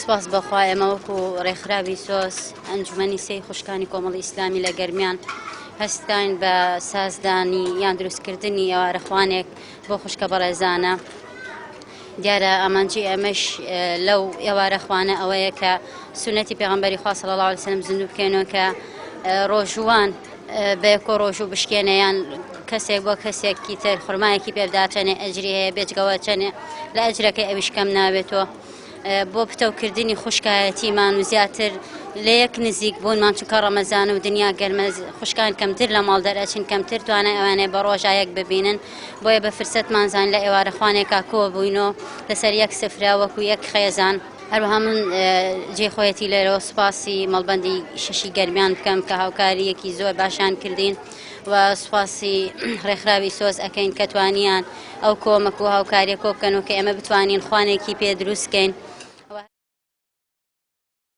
سپاس بەخوا ئێمە وەکو ڕێکخراوی سۆس ئەنجومەنی سەی خوشکانی کۆمەڵی ئیسلامی لە گەرمیان هەستین بە سازدانی یان دروستکردنی ئێوارەخوانێک بۆ خوشکە بەڕێزانە. دیارە ئامانجی ئەمەش لەو ئێوارەخوانە ئەوەیە کە سونەتی پێغەمبەری خوا صلی الله علیه وسلم زیندوو بکەینەوە کە ڕۆژوان بەیەکۆ ڕۆژوو بشکێنەیان کەسێک بۆ کەسێکی تر خورمایەکی پێبدا چەنێ ئەجری هەیە بێجگەوە چەنێ لە ئەجرەکەی ئەویش کەم نابێتەوە. بۆ پتەوکردنی خوشکایەتیمان و زیاتر لە یەک نزیک بوونمان چونکە ڕەمەزانە و دنیا گەرمە خوشکان کەمتر لە ماڵ دەرئەچین کەمتر توانای ئەوانەیە بە ڕۆژایەک ببینن بۆیە بە فرسەتمان زان لە ئێوارەخوانێکا کۆ بووینەوە لەسەر یەک سفرە وەکو یەک خێزان. هەروەها من جێخۆیەتی لێرەوە سوپاسی مەڵبەندی شەشی گەرمیان بکەم کە هاوکاریەکی زۆر باشان کردین و سوپاسی ڕێکخراوی سۆز ئەکەین کە توانیان ئەو کۆمەک و هاوکاریە کۆ بکەن و کە ئێمە بتوانین خوانێکی پێ دروستکەین